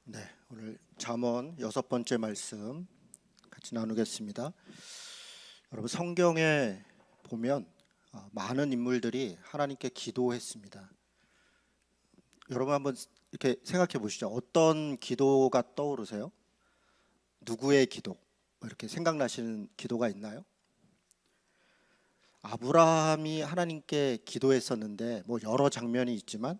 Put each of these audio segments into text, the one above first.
네, 오늘 잠언 6번째 말씀 같이 나누겠습니다. 여러분 성경에 보면 많은 인물들이 하나님께 기도했습니다. 여러분 한번 이렇게 생각해 보시죠. 어떤 기도가 떠오르세요? 누구의 기도? 이렇게 생각나시는 기도가 있나요? 아브라함이 하나님께 기도했었는데 여러 장면이 있지만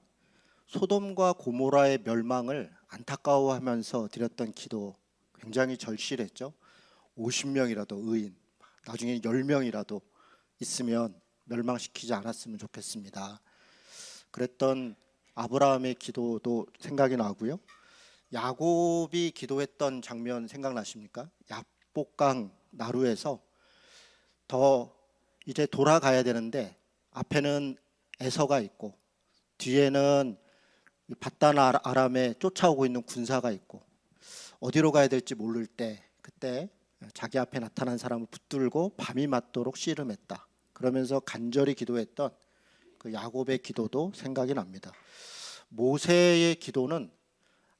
소돔과 고모라의 멸망을 안타까워하면서 드렸던 기도 굉장히 절실했죠. 50명이라도 의인, 나중에 10명이라도 있으면 멸망시키지 않았으면 좋겠습니다. 그랬던 아브라함의 기도도 생각이 나고요. 야곱이 기도했던 장면 생각나십니까? 야복강 나루에서 더 이제 돌아가야 되는데 앞에는 에서가 있고 뒤에는 바단 아람에 쫓아오고 있는 군사가 있고 어디로 가야 될지 모를 때 그때 자기 앞에 나타난 사람을 붙들고 밤이 맞도록 씨름했다. 그러면서 간절히 기도했던 그 야곱의 기도도 생각이 납니다. 모세의 기도는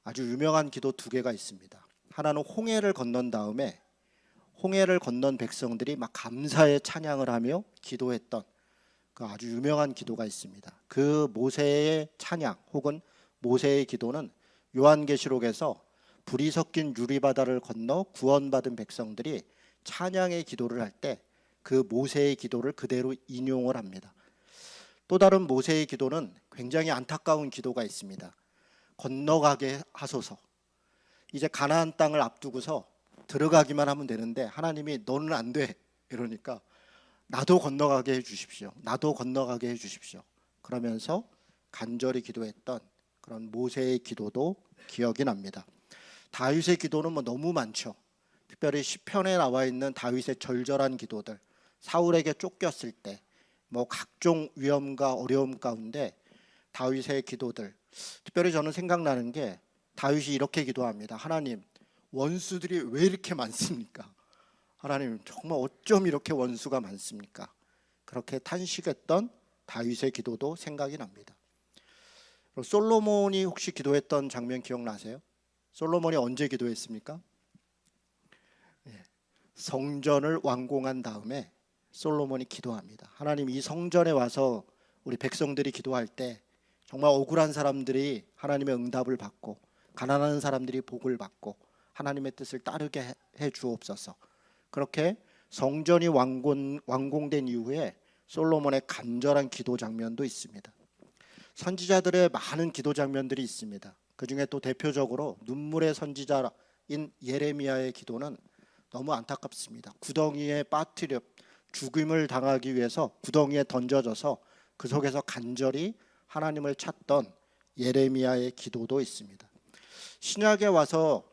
아주 유명한 기도 두 개가 있습니다. 하나는 홍해를 건넌 다음에 홍해를 건넌 백성들이 막 감사의 찬양을 하며 기도했던 그 아주 유명한 기도가 있습니다. 그 모세의 찬양 혹은 모세의 기도는 요한계시록에서 불이 섞인 유리바다를 건너 구원받은 백성들이 찬양의 기도를 할 때 그 모세의 기도를 그대로 인용을 합니다. 또 다른 모세의 기도는 굉장히 안타까운 기도가 있습니다. 건너가게 하소서. 이제 가나안 땅을 앞두고서 들어가기만 하면 되는데 하나님이 너는 안 돼. 이러니까 나도 건너가게 해 주십시오. 나도 건너가게 해 주십시오. 그러면서 간절히 기도했던 그런 모세의 기도도 기억이 납니다. 다윗의 기도는 너무 많죠. 특별히 시편에 나와 있는 다윗의 절절한 기도들, 사울에게 쫓겼을 때 각종 위험과 어려움 가운데 다윗의 기도들, 특별히 저는 생각나는 게 다윗이 이렇게 기도합니다. 하나님, 원수들이 왜 이렇게 많습니까? 하나님, 정말 어쩜 이렇게 원수가 많습니까? 그렇게 탄식했던 다윗의 기도도 생각이 납니다. 솔로몬이 혹시 기도했던 장면 기억나세요? 솔로몬이 언제 기도했습니까? 성전을 완공한 다음에 솔로몬이 기도합니다. 하나님, 이 성전에 와서 우리 백성들이 기도할 때 정말 억울한 사람들이 하나님의 응답을 받고 가난한 사람들이 복을 받고 하나님의 뜻을 따르게 해 주옵소서. 그렇게 성전이 완공된 이후에 솔로몬의 간절한 기도 장면도 있습니다. 선지자들의 많은 기도 장면들이 있습니다. 그중에 또 대표적으로 눈물의 선지자인 예레미야의 기도는 너무 안타깝습니다. 구덩이에 빠뜨려 죽임을 당하기 위해서 구덩이에 던져져서 그 속에서 간절히 하나님을 찾던 예레미야의 기도도 있습니다. 신약에 와서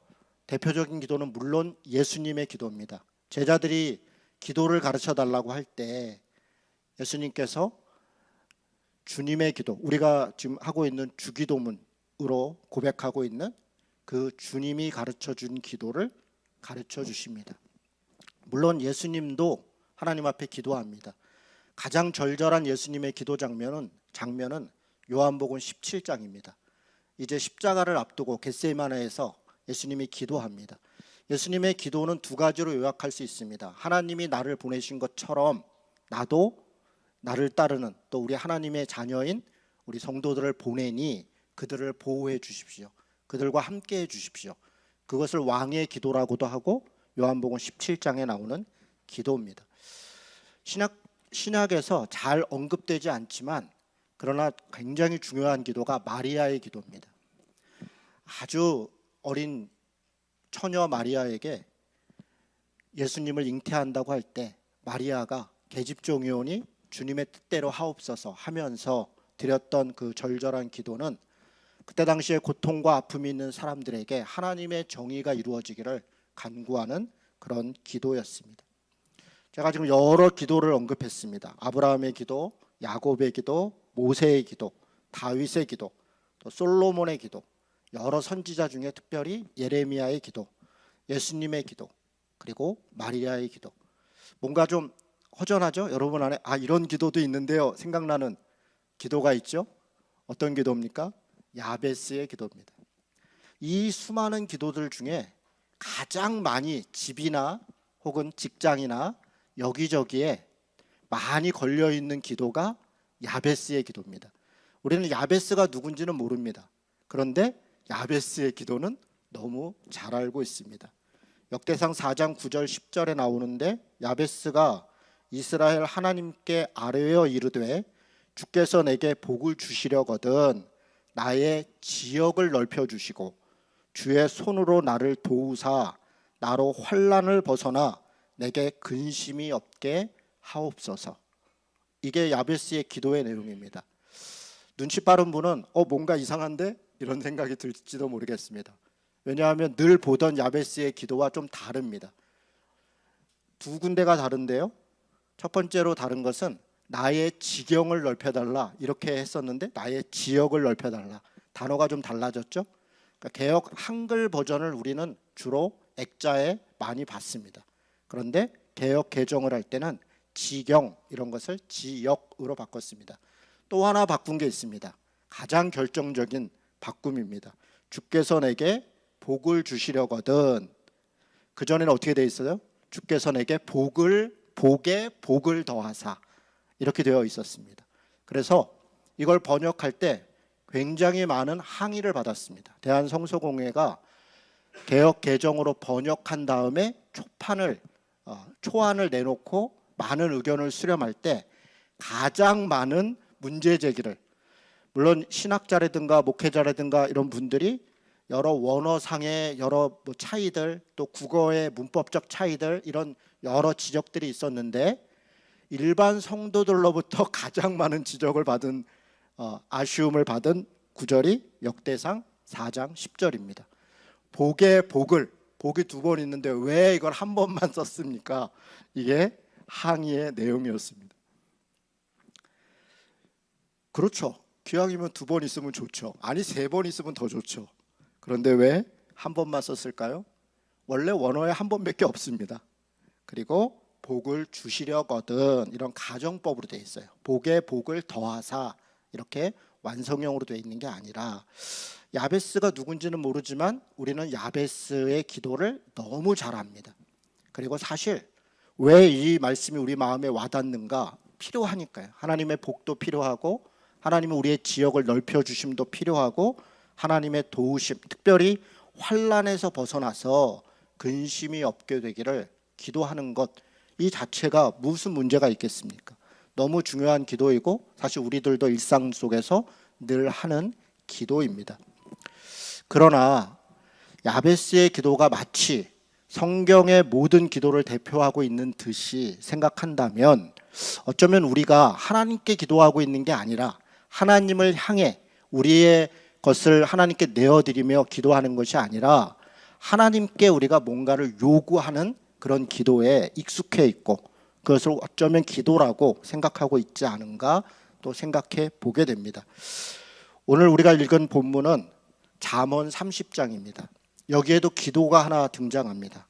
대표적인 기도는 물론 예수님의 기도입니다. 제자들이 기도를 가르쳐 달라고 할 때 예수님께서 주님의 기도, 우리가 지금 하고 있는 주기도문으로 고백하고 있는 그 주님이 가르쳐 준 기도를 가르쳐 주십니다. 물론 예수님도 하나님 앞에 기도합니다. 가장 절절한 예수님의 기도 장면은 요한복음 17장입니다. 이제 십자가를 앞두고 겟세마네에서 예수님이 기도합니다. 예수님의 기도는 두 가지로 요약할 수 있습니다. 하나님이 나를 보내신 것처럼 나도 나를 따르는 또 우리 하나님의 자녀인 우리 성도들을 보내니 그들을 보호해 주십시오. 그들과 함께 해 주십시오. 그것을 왕의 기도라고도 하고 요한복음 17장에 나오는 기도입니다. 신약에서 잘 언급되지 않지만 그러나 굉장히 중요한 기도가 마리아의 기도입니다. 아주 어린 처녀 마리아에게 예수님을 잉태한다고 할 때 마리아가 계집종이오니 주님의 뜻대로 하옵소서 하면서 드렸던 그 절절한 기도는 그때 당시에 고통과 아픔이 있는 사람들에게 하나님의 정의가 이루어지기를 간구하는 그런 기도였습니다. 제가 지금 여러 기도를 언급했습니다. 아브라함의 기도, 야곱의 기도, 모세의 기도, 다윗의 기도, 또 솔로몬의 기도, 여러 선지자 중에 특별히 예레미야의 기도, 예수님의 기도, 그리고 마리아의 기도. 뭔가 좀 허전하죠? 여러분 안에 이런 기도도 있는데요. 생각나는 기도가 있죠? 어떤 기도입니까? 야베스의 기도입니다. 이 수많은 기도들 중에 가장 많이 집이나 혹은 직장이나 여기저기에 많이 걸려 있는 기도가 야베스의 기도입니다. 우리는 야베스가 누군지는 모릅니다. 그런데 야베스의 기도는 너무 잘 알고 있습니다. 역대상 4장 9절 10절에 나오는데, 야베스가 이스라엘 하나님께 아뢰어 이르되 주께서 내게 복을 주시려거든 나의 지역을 넓혀 주시고 주의 손으로 나를 도우사 나로 환난을 벗어나 내게 근심이 없게 하옵소서. 이게 야베스의 기도의 내용입니다. 눈치 빠른 분은 뭔가 이상한데? 이런 생각이 들지도 모르겠습니다. 왜냐하면 늘 보던 야베스의 기도와 좀 다릅니다. 두 군데가 다른데요. 첫 번째로 다른 것은 나의 지경을 넓혀달라 이렇게 했었는데 나의 지역을 넓혀달라. 단어가 좀 달라졌죠. 그러니까 개역 한글 버전을 우리는 주로 액자에 많이 봤습니다. 그런데 개역 개정을 할 때는 지경 이런 것을 지역으로 바꿨습니다. 또 하나 바꾼 게 있습니다. 가장 결정적인 바꿈입니다. 주께서 내게 복을 주시려거든. 그전에는 어떻게 돼 있어요? 주께서 내게 복에 복을 더하사 이렇게 되어 있었습니다. 그래서 이걸 번역할 때 굉장히 많은 항의를 받았습니다. 대한성서공회가 개역 개정으로 번역한 다음에 초안을 내놓고 많은 의견을 수렴할 때 가장 많은 문제 제기를, 물론 신학자라든가 목회자라든가 이런 분들이 여러 원어상의 여러 차이들, 또 국어의 문법적 차이들, 이런 여러 지적들이 있었는데 일반 성도들로부터 가장 많은 지적을 받은 아쉬움을 받은 구절이 역대상 4장 10절입니다. 복의 복을, 복이 두 번 있는데 왜 이걸 한 번만 썼습니까? 이게 항의의 내용이었습니다. 그렇죠. 기왕이면 두 번 있으면 좋죠. 아니 세 번 있으면 더 좋죠. 그런데 왜 한 번만 썼을까요? 원래 원어에 한 번밖에 없습니다. 그리고 복을 주시려거든 이런 가정법으로 되어 있어요. 복에 복을 더하사 이렇게 완성형으로 되어 있는 게 아니라, 야베스가 누군지는 모르지만 우리는 야베스의 기도를 너무 잘 압니다. 그리고 사실 왜 이 말씀이 우리 마음에 와닿는가? 필요하니까요. 하나님의 복도 필요하고 하나님은 우리의 지역을 넓혀주심도 필요하고 하나님의 도우심, 특별히 환난에서 벗어나서 근심이 없게 되기를 기도하는 것, 이 자체가 무슨 문제가 있겠습니까? 너무 중요한 기도이고 사실 우리들도 일상 속에서 늘 하는 기도입니다. 그러나 야베스의 기도가 마치 성경의 모든 기도를 대표하고 있는 듯이 생각한다면 어쩌면 우리가 하나님께 기도하고 있는 게 아니라 하나님을 향해 우리의 것을 하나님께 내어드리며 기도하는 것이 아니라 하나님께 우리가 뭔가를 요구하는 그런 기도에 익숙해 있고 그것을 어쩌면 기도라고 생각하고 있지 않은가 또 생각해 보게 됩니다. 오늘 우리가 읽은 본문은 잠언 30장입니다. 여기에도 기도가 하나 등장합니다.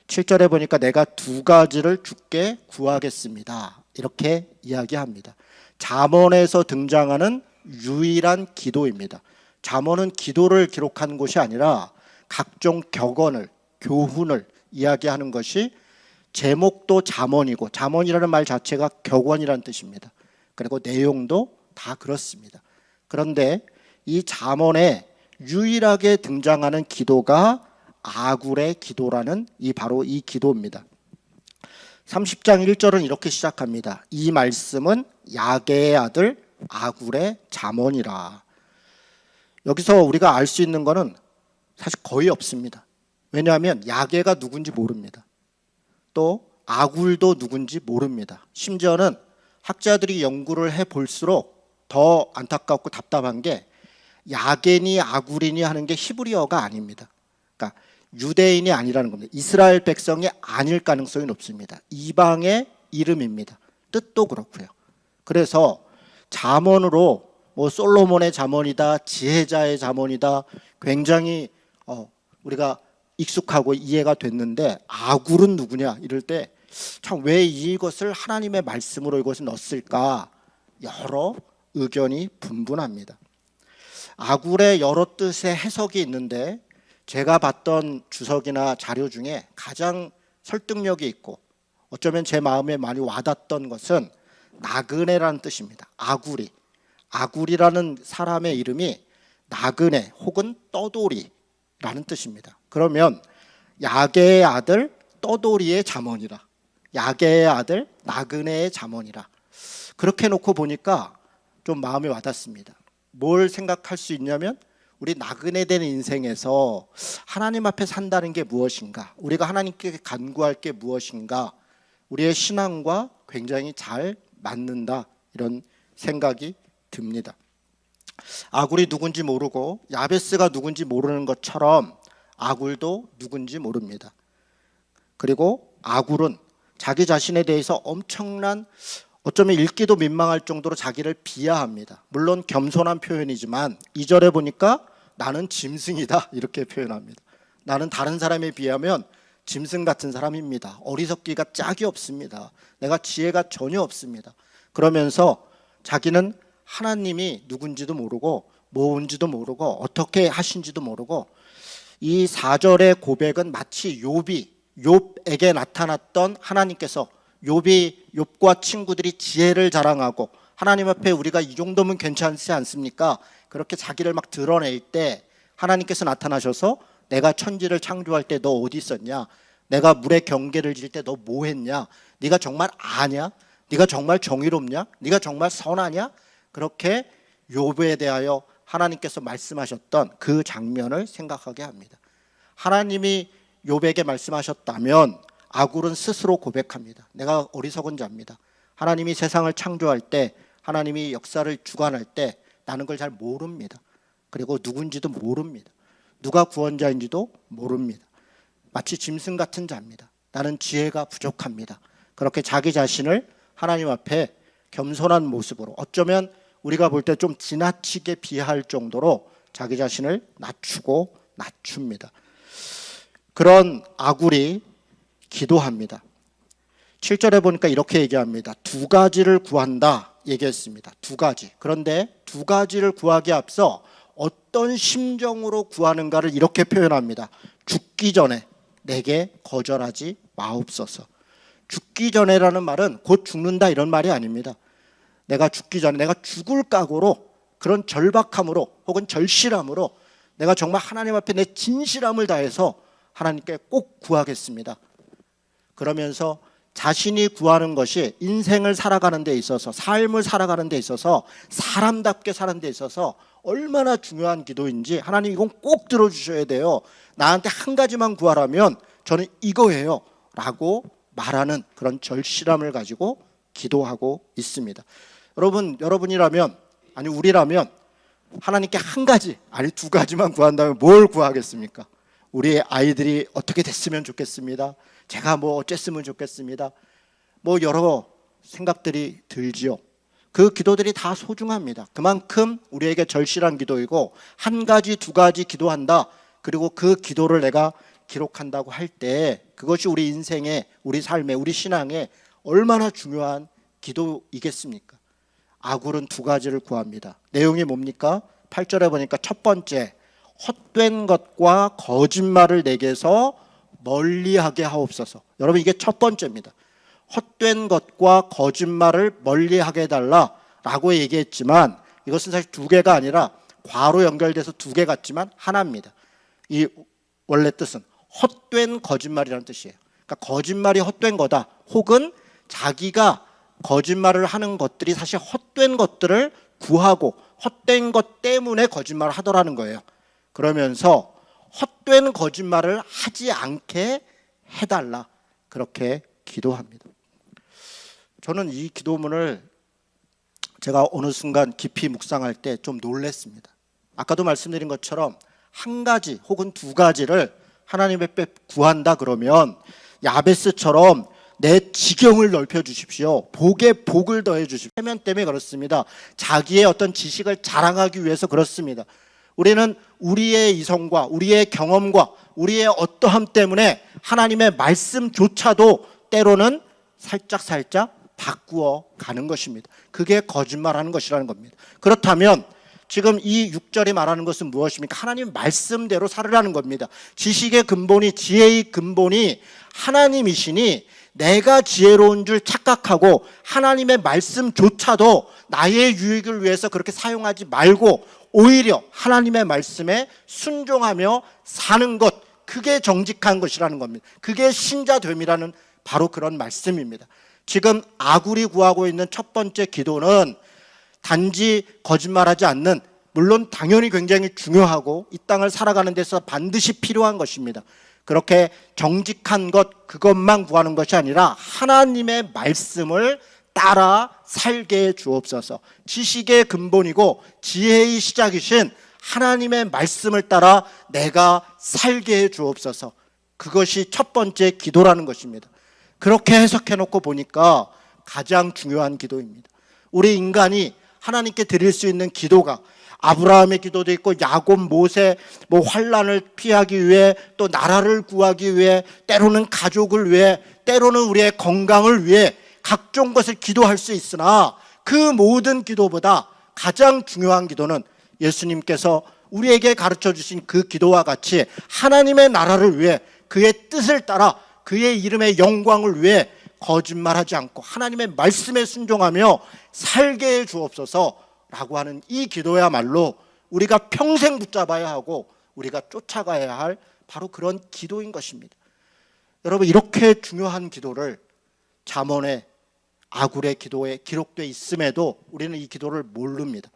7절에 보니까 내가 두 가지를 주께 구하겠습니다 이렇게 이야기합니다. 잠언에서 등장하는 유일한 기도입니다. 잠언은 기도를 기록한 곳이 아니라 각종 격언을, 교훈을 이야기하는 것이, 제목도 잠언이고 잠언이라는 말 자체가 격언이라는 뜻입니다. 그리고 내용도 다 그렇습니다. 그런데 이 잠언에 유일하게 등장하는 기도가 아굴의 기도라는 바로 이 기도입니다. 30장 1절은 이렇게 시작합니다. 이 말씀은 야게의 아들 아굴의 잠언이라. 여기서 우리가 알 수 있는 것은 사실 거의 없습니다. 왜냐하면 야게가 누군지 모릅니다. 또 아굴도 누군지 모릅니다. 심지어는 학자들이 연구를 해볼수록 더 안타깝고 답답한 게 야게니 아굴이니 하는 게 히브리어가 아닙니다. 그러니까 유대인이 아니라는 겁니다. 이스라엘 백성이 아닐 가능성이 높습니다. 이방의 이름입니다. 뜻도 그렇고요. 그래서 잠언으로 솔로몬의 잠언이다, 지혜자의 잠언이다, 굉장히 우리가 익숙하고 이해가 됐는데 아굴은 누구냐 이럴 때 참 왜 이것을 하나님의 말씀으로 이것을 넣었을까, 여러 의견이 분분합니다. 아굴의 여러 뜻의 해석이 있는데 제가 봤던 주석이나 자료 중에 가장 설득력이 있고 어쩌면 제 마음에 많이 와닿았던 것은 나그네라는 뜻입니다. 아구리. 아구리라는 사람의 이름이 나그네 혹은 떠돌이라는 뜻입니다. 그러면 야게의 아들 떠돌이의 잠언이라, 야게의 아들 나그네의 잠언이라, 그렇게 놓고 보니까 좀 마음에 와닿습니다. 뭘 생각할 수 있냐면 우리 나그네된 인생에서 하나님 앞에 산다는 게 무엇인가, 우리가 하나님께 간구할 게 무엇인가, 우리의 신앙과 굉장히 잘 맞는다, 이런 생각이 듭니다. 아굴이 누군지 모르고 야베스가 누군지 모르는 것처럼 아굴도 누군지 모릅니다. 그리고 아굴은 자기 자신에 대해서 엄청난, 어쩌면 읽기도 민망할 정도로 자기를 비하합니다. 물론 겸손한 표현이지만 2절에 보니까 나는 짐승이다, 이렇게 표현합니다. 나는 다른 사람에 비하면 짐승 같은 사람입니다. 어리석기가 짝이 없습니다. 내가 지혜가 전혀 없습니다. 그러면서 자기는 하나님이 누군지도 모르고 뭔지도 모르고 어떻게 하신지도 모르고, 이 4절의 고백은 마치 욥에게 나타났던 하나님께서 욥과 친구들이 지혜를 자랑하고 하나님 앞에 우리가 이 정도면 괜찮지 않습니까? 그렇게 자기를 막 드러낼 때 하나님께서 나타나셔서 내가 천지를 창조할 때 너 어디 있었냐? 내가 물에 경계를 질 때 너 뭐 했냐? 네가 정말 아냐? 네가 정말 정의롭냐? 네가 정말 선하냐? 그렇게 욥에 대하여 하나님께서 말씀하셨던 그 장면을 생각하게 합니다. 하나님이 욥에게 말씀하셨다면 아굴은 스스로 고백합니다. 내가 어리석은 자입니다. 하나님이 세상을 창조할 때, 하나님이 역사를 주관할 때 나는 걸 잘 모릅니다. 그리고 누군지도 모릅니다. 누가 구원자인지도 모릅니다. 마치 짐승 같은 자입니다. 나는 지혜가 부족합니다. 그렇게 자기 자신을 하나님 앞에 겸손한 모습으로, 어쩌면 우리가 볼 때 좀 지나치게 비하할 정도로 자기 자신을 낮춥니다. 그런 아굴이 기도합니다. 7절에 보니까 이렇게 얘기합니다. 두 가지를 구한다 얘기했습니다. 두 가지. 그런데 두 가지를 구하기에 앞서 어떤 심정으로 구하는가를 이렇게 표현합니다. 죽기 전에 내게 거절하지 마옵소서. 죽기 전에라는 말은 곧 죽는다 이런 말이 아닙니다. 내가 죽기 전에, 내가 죽을 각오로, 그런 절박함으로 혹은 절실함으로 내가 정말 하나님 앞에 내 진실함을 다해서 하나님께 꼭 구하겠습니다. 그러면서 자신이 구하는 것이 인생을 살아가는 데 있어서, 삶을 살아가는 데 있어서, 사람답게 사는 데 있어서 얼마나 중요한 기도인지, 하나님 이건 꼭 들어주셔야 돼요. 나한테 한 가지만 구하라면 저는 이거예요 라고 말하는 그런 절실함을 가지고 기도하고 있습니다. 여러분이라면, 아니 우리라면 하나님께 한 가지, 아니 두 가지만 구한다면 뭘 구하겠습니까? 우리의 아이들이 어떻게 됐으면 좋겠습니다. 제가 뭐 어쨌으면 좋겠습니다. 뭐 여러 생각들이 들지요. 그 기도들이 다 소중합니다. 그만큼 우리에게 절실한 기도이고, 한 가지 두 가지 기도한다, 그리고 그 기도를 내가 기록한다고 할 때 그것이 우리 인생에, 우리 삶에, 우리 신앙에 얼마나 중요한 기도이겠습니까? 아굴은 두 가지를 구합니다. 내용이 뭡니까? 8절에 보니까 첫 번째, 헛된 것과 거짓말을 내게서 멀리하게 하옵소서. 여러분, 이게 첫 번째입니다. 헛된 것과 거짓말을 멀리하게 해달라라고 얘기했지만, 이것은 사실 두 개가 아니라 괄호 연결돼서 두 개 같지만 하나입니다. 이 원래 뜻은 헛된 거짓말이라는 뜻이에요. 그러니까 거짓말이 헛된 거다, 혹은 자기가 거짓말을 하는 것들이 사실 헛된 것들을 구하고 헛된 것 때문에 거짓말을 하더라는 거예요. 그러면서 헛된 거짓말을 하지 않게 해달라, 그렇게 기도합니다. 저는 이 기도문을 제가 어느 순간 깊이 묵상할 때 좀 놀랐습니다. 아까도 말씀드린 것처럼 한 가지 혹은 두 가지를 하나님 앞에 구한다 그러면 야베스처럼 내 지경을 넓혀 주십시오, 복에 복을 더해 주십시오, 해면 때문에 그렇습니다. 자기의 어떤 지식을 자랑하기 위해서 그렇습니다. 우리는 우리의 이성과 우리의 경험과 우리의 어떠함 때문에 하나님의 말씀조차도 때로는 살짝 바꾸어 가는 것입니다. 그게 거짓말하는 것이라는 겁니다. 그렇다면 지금 이 6절이 말하는 것은 무엇입니까? 하나님 말씀대로 살으라는 겁니다. 지식의 근본이, 지혜의 근본이 하나님이시니 내가 지혜로운 줄 착각하고 하나님의 말씀조차도 나의 유익을 위해서 그렇게 사용하지 말고 오히려 하나님의 말씀에 순종하며 사는 것, 그게 정직한 것이라는 겁니다. 그게 신자됨이라는 바로 그런 말씀입니다. 지금 아굴이 구하고 있는 첫 번째 기도는 단지 거짓말하지 않는, 물론 당연히 굉장히 중요하고 이 땅을 살아가는 데서 반드시 필요한 것입니다. 그렇게 정직한 것, 그것만 구하는 것이 아니라 하나님의 말씀을 따라 살게 해 주옵소서. 지식의 근본이고 지혜의 시작이신 하나님의 말씀을 따라 내가 살게 해 주옵소서. 그것이 첫 번째 기도라는 것입니다. 그렇게 해석해 놓고 보니까 가장 중요한 기도입니다. 우리 인간이 하나님께 드릴 수 있는 기도가 아브라함의 기도도 있고 야곱, 모세, 환난을 피하기 위해, 또 나라를 구하기 위해, 때로는 가족을 위해, 때로는 우리의 건강을 위해 각종 것을 기도할 수 있으나 그 모든 기도보다 가장 중요한 기도는 예수님께서 우리에게 가르쳐 주신 그 기도와 같이 하나님의 나라를 위해, 그의 뜻을 따라 그의 이름의 영광을 위해 거짓말하지 않고 하나님의 말씀에 순종하며 살게 해 주옵소서라고 하는 이 기도야말로 우리가 평생 붙잡아야 하고 우리가 쫓아가야 할 바로 그런 기도인 것입니다. 여러분, 이렇게 중요한 기도를 잠언의 아굴의 기도에 기록되어 있음에도 우리는 이 기도를 모릅니다.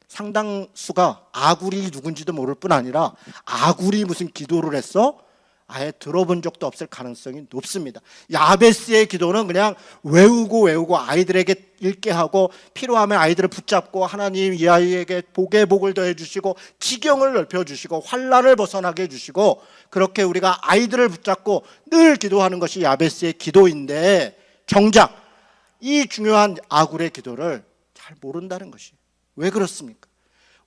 상당수가 아굴이 누군지도 모를 뿐 아니라 아굴이 무슨 기도를 했어? 아예 들어본 적도 없을 가능성이 높습니다. 야베스의 기도는 그냥 외우고 아이들에게 읽게 하고 필요하면 아이들을 붙잡고 하나님 이 아이에게 복의 복을 더해 주시고 지경을 넓혀 주시고 환난을 벗어나게 해 주시고, 그렇게 우리가 아이들을 붙잡고 늘 기도하는 것이 야베스의 기도인데 정작 이 중요한 아굴의 기도를 잘 모른다는 것이에요. 왜 그렇습니까?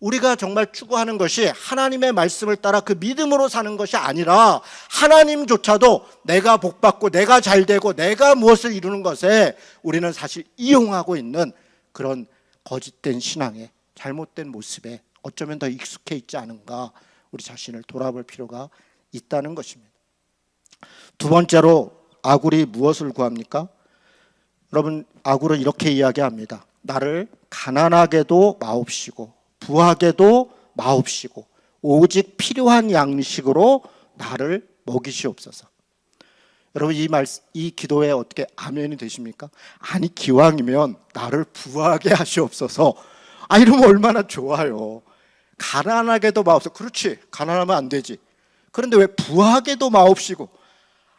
우리가 정말 추구하는 것이 하나님의 말씀을 따라 그 믿음으로 사는 것이 아니라 하나님조차도 내가 복받고 내가 잘되고 내가 무엇을 이루는 것에 우리는 사실 이용하고 있는 그런 거짓된 신앙의 잘못된 모습에 어쩌면 더 익숙해 있지 않은가, 우리 자신을 돌아볼 필요가 있다는 것입니다. 두 번째로 아굴이 무엇을 구합니까? 여러분, 아굴은 이렇게 이야기합니다. 나를 가난하게도 마옵시고 부하게도 마옵시고 오직 필요한 양식으로 나를 먹이시옵소서. 여러분, 이 기도에 어떻게 아멘이 되십니까? 아니, 기왕이면 나를 부하게 하시옵소서. 이러면 얼마나 좋아요. 가난하게도 마옵소서. 그렇지, 가난하면 안 되지. 그런데 왜 부하게도 마옵시고,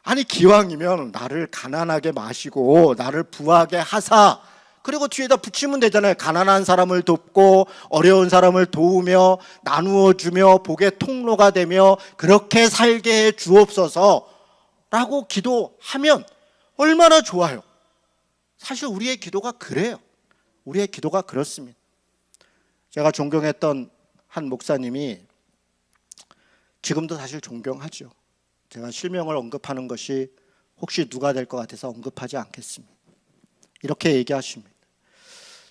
아니 기왕이면 나를 가난하게 마시고 나를 부하게 하사, 그리고 뒤에다 붙이면 되잖아요. 가난한 사람을 돕고 어려운 사람을 도우며 나누어 주며 복의 통로가 되며 그렇게 살게 해 주옵소서라고 기도하면 얼마나 좋아요. 사실 우리의 기도가 그래요. 우리의 기도가 그렇습니다. 제가 존경했던 한 목사님이, 지금도 사실 존경하죠. 제가 실명을 언급하는 것이 혹시 누가 될 것 같아서 언급하지 않겠습니다. 이렇게 얘기하십니다.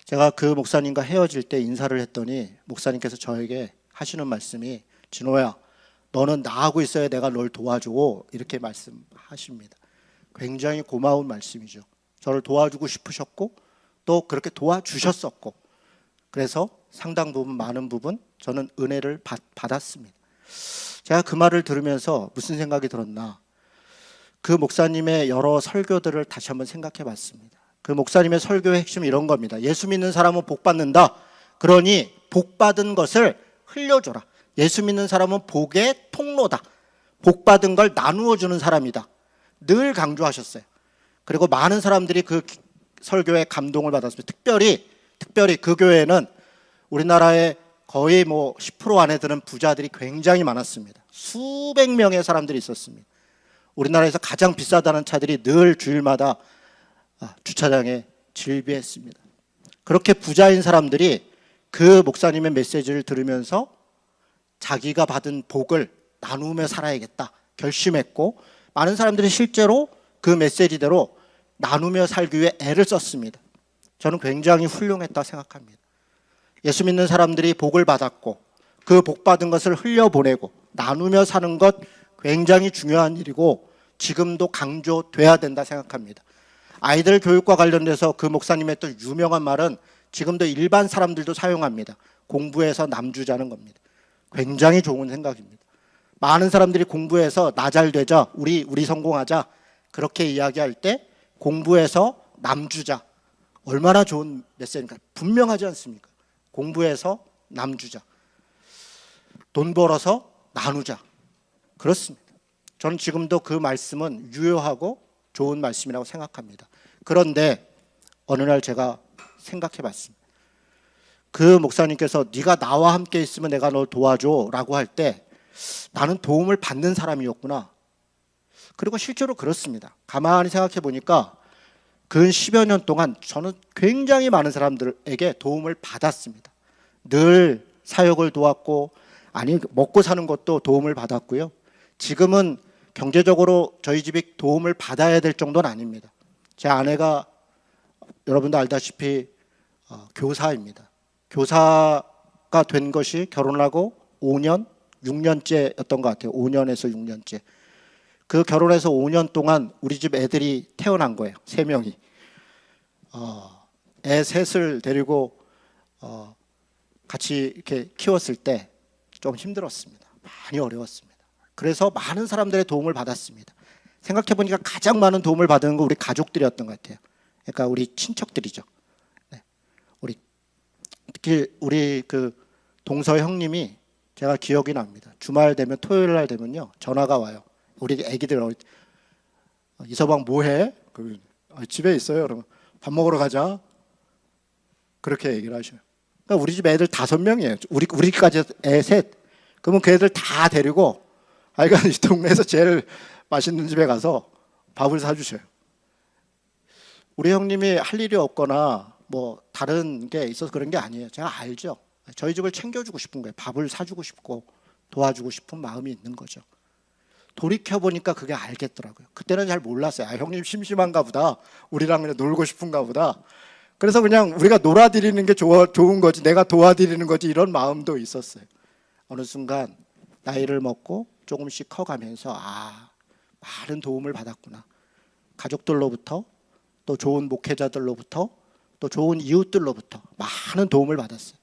제가 그 목사님과 헤어질 때 인사를 했더니 목사님께서 저에게 하시는 말씀이, 진호야, 너는 나하고 있어야 내가 널 도와줘, 이렇게 말씀하십니다. 굉장히 고마운 말씀이죠. 저를 도와주고 싶으셨고 또 그렇게 도와주셨었고, 그래서 상당 부분, 많은 부분 저는 은혜를 받았습니다. 제가 그 말을 들으면서 무슨 생각이 들었나, 그 목사님의 여러 설교들을 다시 한번 생각해 봤습니다. 그 목사님의 설교의 핵심은 이런 겁니다. 예수 믿는 사람은 복 받는다. 그러니 복 받은 것을 흘려줘라. 예수 믿는 사람은 복의 통로다. 복 받은 걸 나누어 주는 사람이다. 늘 강조하셨어요. 그리고 많은 사람들이 그 설교에 감동을 받았습니다. 특별히 그 교회에는 우리나라의 거의 10% 안에 드는 부자들이 굉장히 많았습니다. 수백 명의 사람들이 있었습니다. 우리나라에서 가장 비싸다는 차들이 늘 주일마다 주차장에 질비했습니다. 그렇게 부자인 사람들이 그 목사님의 메시지를 들으면서 자기가 받은 복을 나누며 살아야겠다 결심했고, 많은 사람들이 실제로 그 메시지대로 나누며 살기 위해 애를 썼습니다. 저는 굉장히 훌륭했다 생각합니다. 예수 믿는 사람들이 복을 받았고 그 복 받은 것을 흘려보내고 나누며 사는 것 굉장히 중요한 일이고 지금도 강조돼야 된다 생각합니다. 아이들 교육과 관련돼서 그 목사님의 또 유명한 말은 지금도 일반 사람들도 사용합니다. 공부해서 남주자는 겁니다. 굉장히 좋은 생각입니다. 많은 사람들이 공부해서 나 잘 되자, 우리 성공하자 그렇게 이야기할 때 공부해서 남주자 얼마나 좋은 메시지인가. 분명하지 않습니까? 공부해서 남주자, 돈 벌어서 나누자. 그렇습니다. 저는 지금도 그 말씀은 유효하고 좋은 말씀이라고 생각합니다. 그런데 어느 날 제가 생각해 봤습니다. 그 목사님께서 네가 나와 함께 있으면 내가 널 도와줘 라고 할 때 나는 도움을 받는 사람이었구나. 그리고 실제로 그렇습니다. 가만히 생각해 보니까 근 10여 년 동안 저는 굉장히 많은 사람들에게 도움을 받았습니다. 늘 사역을 도왔고, 아니 먹고 사는 것도 도움을 받았고요. 지금은 경제적으로 저희 집이 도움을 받아야 될 정도는 아닙니다. 제 아내가 여러분도 알다시피 교사입니다. 교사가 된 것이 결혼하고 5년, 6년째였던 것 같아요. 5년에서 6년째. 그 결혼해서 5년 동안 우리 집 애들이 태어난 거예요. 3명이. 애 셋을 데리고 같이 이렇게 키웠을 때 좀 힘들었습니다. 많이 어려웠습니다. 그래서 많은 사람들의 도움을 받았습니다. 생각해 보니까 가장 많은 도움을 받은 건 우리 가족들이었던 것 같아요. 그러니까 우리 친척들이죠. 네. 특히 우리 그 동서 형님이 제가 기억이 납니다. 주말 되면 토요일 날 되면요 전화가 와요. 우리 애기들 이서방 뭐해? 집에 있어요. 그러면 밥 먹으러 가자. 그렇게 얘기를 하셔요. 그러니까 우리 집 애들 5명이에요. 우리까지 애 셋. 그러면 그 애들 다 데리고 아이가 이 동네에서 제일 맛있는 집에 가서 밥을 사주셔요. 우리 형님이 할 일이 없거나 뭐 다른 게 있어서 그런 게 아니에요. 제가 알죠. 저희 집을 챙겨주고 싶은 거예요. 밥을 사주고 싶고 도와주고 싶은 마음이 있는 거죠. 돌이켜보니까 그게 알겠더라고요. 그때는 잘 몰랐어요. 아, 형님 심심한가 보다. 우리랑 그냥 놀고 싶은가 보다. 그래서 그냥 우리가 놀아드리는 게 좋은 거지, 내가 도와드리는 거지, 이런 마음도 있었어요. 어느 순간 나이를 먹고 조금씩 커가면서 많은 도움을 받았구나. 가족들로부터, 또 좋은 목회자들로부터, 또 좋은 이웃들로부터 많은 도움을 받았어요.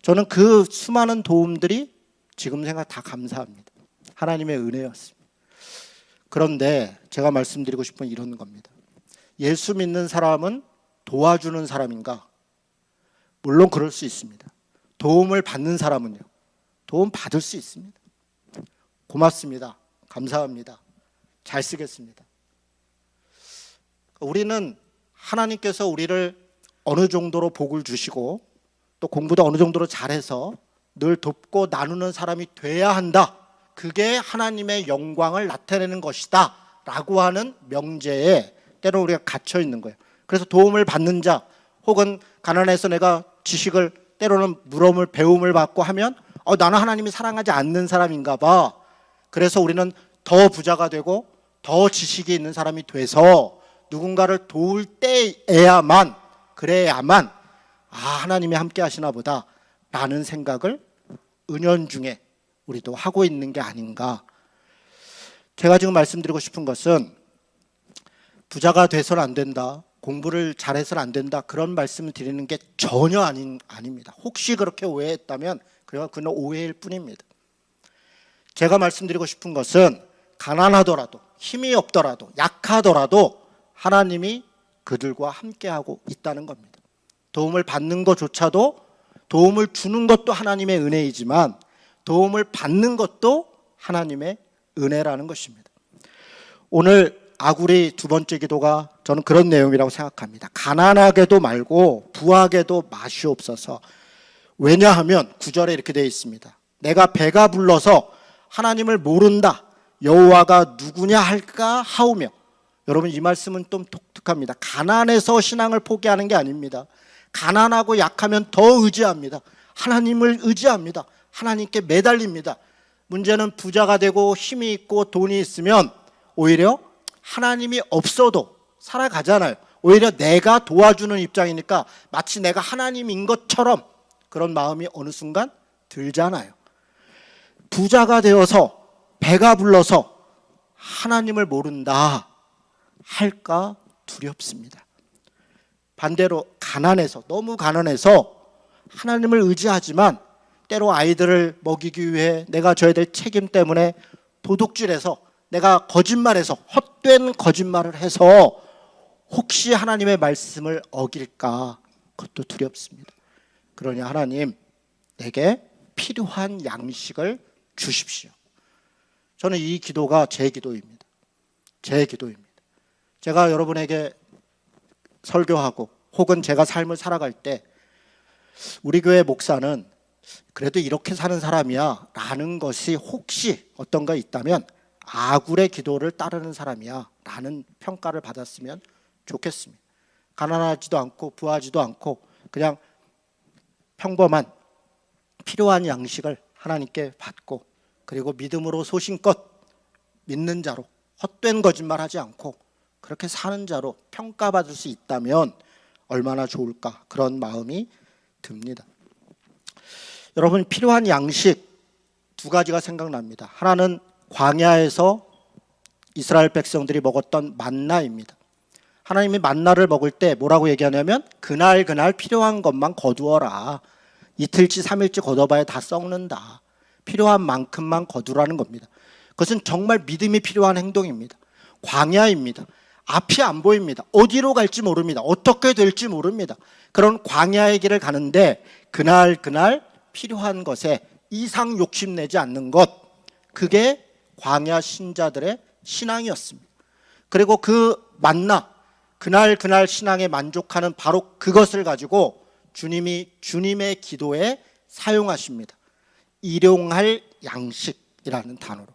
저는 그 수많은 도움들이 지금 생각 다 감사합니다. 하나님의 은혜였습니다. 그런데 제가 말씀드리고 싶은 이런 겁니다. 예수 믿는 사람은 도와주는 사람인가? 물론 그럴 수 있습니다. 도움을 받는 사람은요, 도움 받을 수 있습니다. 고맙습니다. 감사합니다. 잘 쓰겠습니다. 우리는 하나님께서 우리를 어느 정도로 복을 주시고 또 공부도 어느 정도로 잘해서 늘 돕고 나누는 사람이 돼야 한다. 그게 하나님의 영광을 나타내는 것이다 라고 하는 명제에 때로 우리가 갇혀 있는 거예요. 그래서 도움을 받는 자 혹은 가난해서 내가 지식을 때로는 물음을 배움을 받고 하면 나는 하나님이 사랑하지 않는 사람인가 봐. 그래서 우리는 더 부자가 되고 더 지식이 있는 사람이 돼서 누군가를 도울 때에야만, 그래야만 하나님이 함께 하시나 보다 라는 생각을 은연중에 우리도 하고 있는 게 아닌가. 제가 지금 말씀드리고 싶은 것은 부자가 돼서는 안 된다, 공부를 잘해서는 안 된다, 그런 말씀을 드리는 게 전혀 아닙니다. 혹시 그렇게 오해했다면 그건 오해일 뿐입니다. 제가 말씀드리고 싶은 것은 가난하더라도 힘이 없더라도 약하더라도 하나님이 그들과 함께하고 있다는 겁니다. 도움을 받는 것조차도, 도움을 주는 것도 하나님의 은혜이지만 도움을 받는 것도 하나님의 은혜라는 것입니다. 오늘 아구리 두 번째 기도가 저는 그런 내용이라고 생각합니다. 가난하게도 말고 부하게도 마시옵소서. 왜냐하면 9절에 이렇게 되어 있습니다. 내가 배가 불러서 하나님을 모른다, 여호와가 누구냐 할까 하오며. 여러분, 이 말씀은 좀 독특합니다. 가난해서 신앙을 포기하는 게 아닙니다. 가난하고 약하면 더 의지합니다. 하나님을 의지합니다. 하나님께 매달립니다. 문제는 부자가 되고 힘이 있고 돈이 있으면 오히려 하나님이 없어도 살아가잖아요. 오히려 내가 도와주는 입장이니까 마치 내가 하나님인 것처럼 그런 마음이 어느 순간 들잖아요. 부자가 되어서 배가 불러서 하나님을 모른다 할까 두렵습니다. 반대로 가난해서, 너무 가난해서 하나님을 의지하지만 때로 아이들을 먹이기 위해 내가 져야 될 책임 때문에 도둑질해서, 내가 거짓말해서, 헛된 거짓말을 해서 혹시 하나님의 말씀을 어길까, 그것도 두렵습니다. 그러니 하나님, 내게 필요한 양식을 주십시오. 저는 이 기도가 제 기도입니다. 제 기도입니다. 제가 여러분에게 설교하고 혹은 제가 삶을 살아갈 때 우리 교회 목사는 그래도 이렇게 사는 사람이야 라는 것이 혹시 어떤가 있다면 아굴의 기도를 따르는 사람이야 라는 평가를 받았으면 좋겠습니다. 가난하지도 않고 부하지도 않고 그냥 평범한 필요한 양식을 하나님께 받고, 그리고 믿음으로 소신껏 믿는 자로, 헛된 거짓말하지 않고 그렇게 사는 자로 평가받을 수 있다면 얼마나 좋을까, 그런 마음이 듭니다. 여러분, 필요한 양식 두 가지가 생각납니다. 하나는 광야에서 이스라엘 백성들이 먹었던 만나입니다. 하나님이 만나를 먹을 때 뭐라고 얘기하냐면 그날 필요한 것만 거두어라. 이틀치 3일치 거둬봐야 다 썩는다. 필요한 만큼만 거두라는 겁니다. 그것은 정말 믿음이 필요한 행동입니다. 광야입니다. 앞이 안 보입니다. 어디로 갈지 모릅니다. 어떻게 될지 모릅니다. 그런 광야의 길을 가는데 그날 필요한 것에 이상 욕심내지 않는 것, 그게 광야 신자들의 신앙이었습니다. 그리고 그 만나, 그날 신앙에 만족하는 바로 그것을 가지고 주님이 주님의 기도에 사용하십니다. 일용할 양식이라는 단어로.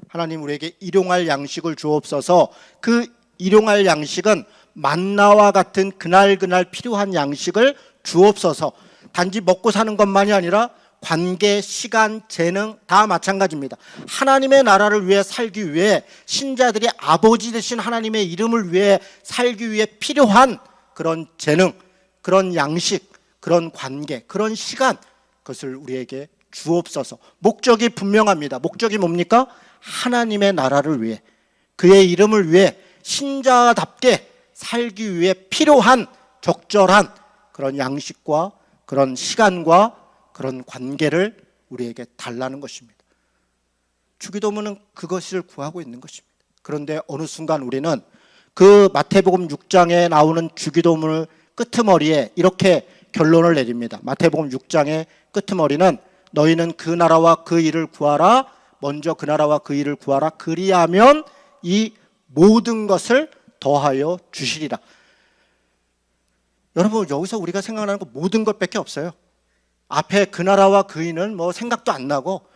하나님, 우리에게 일용할 양식을 주옵소서. 그 일용할 양식은 만나와 같은 그날 필요한 양식을 주옵소서. 단지 먹고 사는 것만이 아니라 관계, 시간, 재능 다 마찬가지입니다. 하나님의 나라를 위해 살기 위해, 신자들이 아버지 되신 하나님의 이름을 위해 살기 위해 필요한 그런 재능, 그런 양식, 그런 관계, 그런 시간, 그것을 우리에게 주옵소서. 목적이 분명합니다. 목적이 뭡니까? 하나님의 나라를 위해, 그의 이름을 위해 신자답게 살기 위해 필요한 적절한 그런 양식과 그런 시간과 그런 관계를 우리에게 달라는 것입니다. 주기도문은 그것을 구하고 있는 것입니다. 그런데 어느 순간 우리는 그 마태복음 6장에 나오는 주기도문을 끄트머리에 이렇게 결론을 내립니다. 마태복음 6장의 끄트머리는 너희는 그 나라와 그 일을 구하라. 먼저 그 나라와 그 일을 구하라. 그리하면 이 모든 것을 더하여 주시리라. 여러분, 여기서 우리가 생각나는 거 모든 것밖에 없어요. 앞에 그 나라와 그 일은 뭐 생각도 안 나고,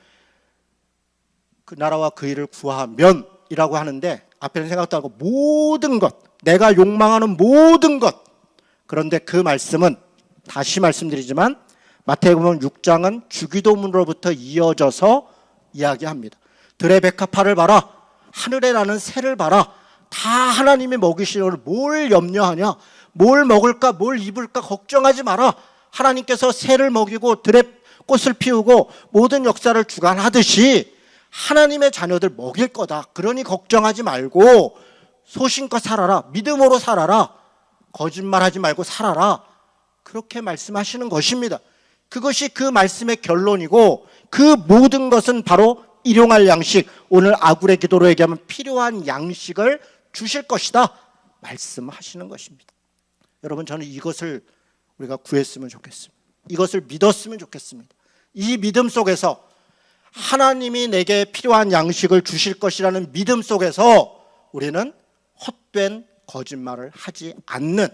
그 나라와 그 일을 구하면 이라고 하는데 앞에는 생각도 안 하고 모든 것, 내가 욕망하는 모든 것. 그런데 그 말씀은 다시 말씀드리지만 마태복음 6장은 주기도문으로부터 이어져서 이야기합니다. 들의 백합화를 봐라, 하늘에 나는 새를 봐라. 다 하나님이 먹이시려를 뭘 염려하냐, 뭘 먹을까 뭘 입을까 걱정하지 마라. 하나님께서 새를 먹이고 들의 꽃을 피우고 모든 역사를 주관하듯이 하나님의 자녀들 먹일 거다. 그러니 걱정하지 말고 소신껏 살아라. 믿음으로 살아라. 거짓말하지 말고 살아라. 그렇게 말씀하시는 것입니다. 그것이 그 말씀의 결론이고, 그 모든 것은 바로 일용할 양식, 오늘 아굴의 기도로 얘기하면 필요한 양식을 주실 것이다 말씀하시는 것입니다. 여러분, 저는 이것을 우리가 구했으면 좋겠습니다. 이것을 믿었으면 좋겠습니다. 이 믿음 속에서 하나님이 내게 필요한 양식을 주실 것이라는 믿음 속에서 우리는 헛된 거짓말을 하지 않는,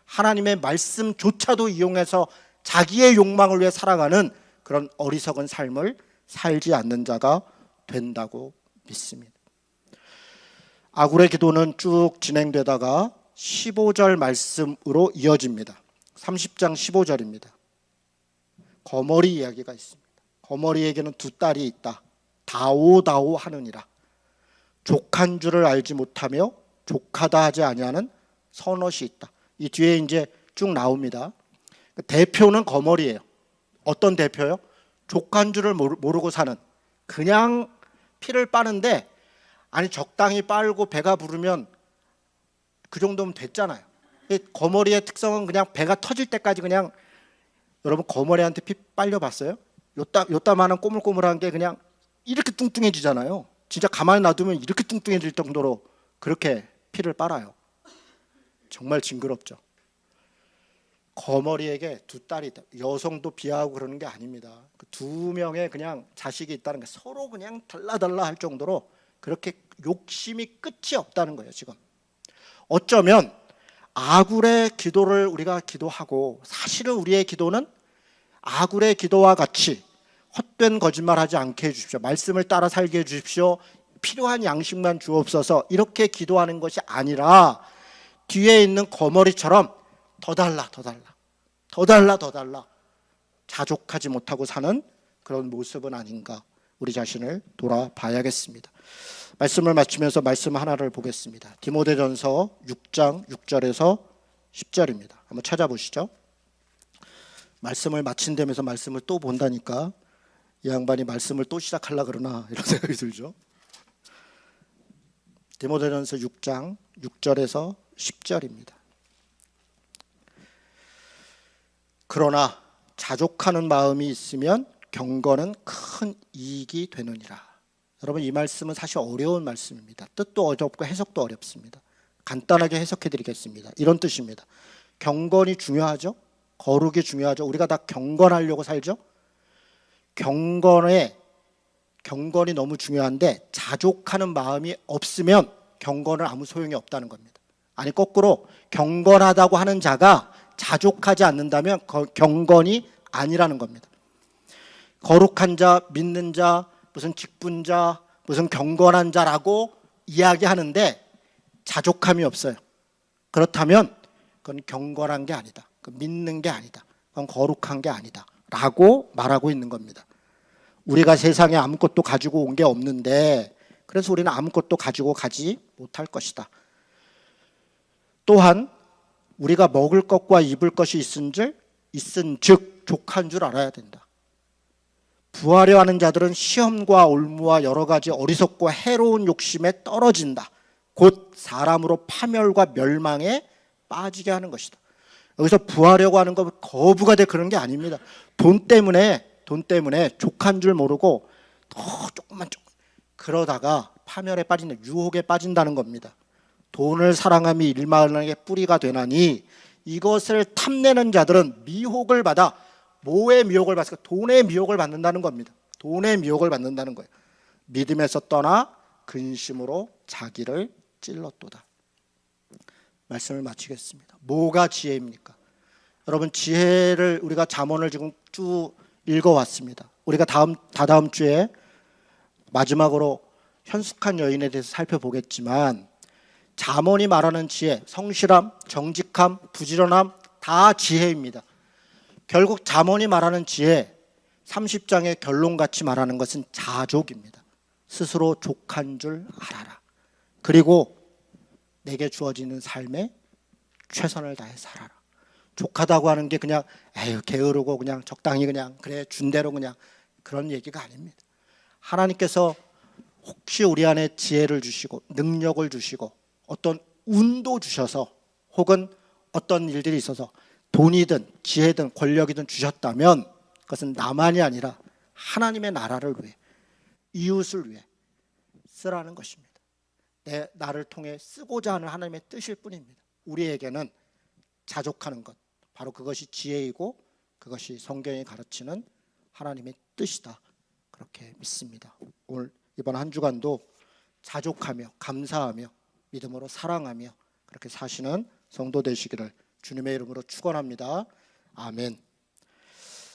하나님의 말씀조차도 이용해서 자기의 욕망을 위해 살아가는 그런 어리석은 삶을 살지 않는 자가 된다고 믿습니다. 아굴의 기도는 쭉 진행되다가 15절 말씀으로 이어집니다. 30장 15절입니다. 거머리 이야기가 있습니다. 거머리에게는 두 딸이 있다. 다오다오 하느니라. 족한 줄을 알지 못하며 족하다 하지 아니하는 선엇이 있다. 이 뒤에 이제 쭉 나옵니다. 대표는 거머리예요. 어떤 대표요? 족한 줄을 모르고 사는, 그냥 피를 빠는데, 아니 적당히 빨고 배가 부르면 그 정도면 됐잖아요. 이 거머리의 특성은 그냥 배가 터질 때까지 그냥, 여러분 거머리한테 피 빨려봤어요? 요따만한 꼬물꼬물한 게 그냥 이렇게 뚱뚱해지잖아요. 진짜 가만히 놔두면 이렇게 뚱뚱해질 정도로 그렇게 피를 빨아요. 정말 징그럽죠. 거머리에게 두 딸이 있다. 여성도 비하하고 그러는 게 아닙니다. 그 두 명의 그냥 자식이 있다는 게 서로 그냥 달라달라 할 정도로 그렇게 욕심이 끝이 없다는 거예요. 지금 어쩌면 아굴의 기도를 우리가 기도하고, 사실은 우리의 기도는 아굴의 기도와 같이 헛된 거짓말하지 않게 해주십시오, 말씀을 따라 살게 해주십시오, 필요한 양식만 주옵소서, 이렇게 기도하는 것이 아니라 뒤에 있는 거머리처럼 더 달라 더 달라 더 달라 더 달라 자족하지 못하고 사는 그런 모습은 아닌가, 우리 자신을 돌아봐야겠습니다. 말씀을 마치면서 말씀 하나를 보겠습니다. 디모데전서 6장 6절에서 10절입니다. 한번 찾아보시죠. 말씀을 마친다면서 말씀을 또 본다니까 이 양반이 말씀을 또 시작하려고 그러나 이런 생각이 들죠. 디모데전서 6장 6절에서 10절입니다. 그러나 자족하는 마음이 있으면 경건은 큰 이익이 되느니라. 여러분, 이 말씀은 사실 어려운 말씀입니다. 뜻도 어렵고 해석도 어렵습니다. 간단하게 해석해 드리겠습니다. 이런 뜻입니다. 경건이 중요하죠. 거룩이 중요하죠. 우리가 다 경건하려고 살죠. 경건이 너무 중요한데 자족하는 마음이 없으면 경건은 아무 소용이 없다는 겁니다. 아니, 거꾸로 경건하다고 하는 자가 자족하지 않는다면 경건이 아니라는 겁니다. 거룩한 자, 믿는 자, 무슨 직분자, 무슨 경건한 자라고 이야기하는데 자족함이 없어요. 그렇다면 그건 경건한 게 아니다, 믿는 게 아니다, 그건 거룩한 게 아니다 라고 말하고 있는 겁니다. 우리가 세상에 아무것도 가지고 온 게 없는데, 그래서 우리는 아무것도 가지고 가지 못할 것이다. 또한 우리가 먹을 것과 입을 것이 있은즉 족한 줄 알아야 된다. 부하려 하는 자들은 시험과 올무와 여러 가지 어리석고 해로운 욕심에 떨어진다. 곧 사람으로 파멸과 멸망에 빠지게 하는 것이다. 여기서 부하려고 하는 거 거부가 돼 그런 게 아닙니다. 돈 때문에 족한 줄 모르고 조금만 그러다가 파멸에 빠진다, 유혹에 빠진다는 겁니다. 돈을 사랑함이 일만하게 뿌리가 되나니 이것을 탐내는 자들은 미혹을 받아, 뭐의 미혹을 받을까? 돈의 미혹을 받는다는 겁니다. 돈의 미혹을 받는다는 거예요. 믿음에서 떠나 근심으로 자기를 찔렀도다. 말씀을 마치겠습니다. 뭐가 지혜입니까? 여러분, 지혜를 우리가 잠언을 지금 쭉 읽어왔습니다. 우리가 다다음 주에 마지막으로 현숙한 여인에 대해서 살펴보겠지만, 잠언이 말하는 지혜, 성실함, 정직함, 부지런함 다 지혜입니다. 결국 잠언이 말하는 지혜, 30장의 결론같이 말하는 것은 자족입니다. 스스로 족한 줄 알아라. 그리고 내게 주어지는 삶에 최선을 다해 살아라. 족하다고 하는 게 그냥 게으르고 그냥 적당히 그냥 그래 준 대로 그냥 그런 얘기가 아닙니다. 하나님께서 혹시 우리 안에 지혜를 주시고 능력을 주시고 어떤 운도 주셔서, 혹은 어떤 일들이 있어서 돈이든 지혜든 권력이든 주셨다면 그것은 나만이 아니라 하나님의 나라를 위해, 이웃을 위해 쓰라는 것입니다. 나를 통해 쓰고자 하는 하나님의 뜻일 뿐입니다. 우리에게는 자족하는 것, 바로 그것이 지혜이고 그것이 성경이 가르치는 하나님의 뜻이다, 그렇게 믿습니다. 오늘 이번 한 주간도 자족하며 감사하며 믿음으로 사랑하며 그렇게 사시는 성도 되시기를 주님의 이름으로 축원합니다. 아멘.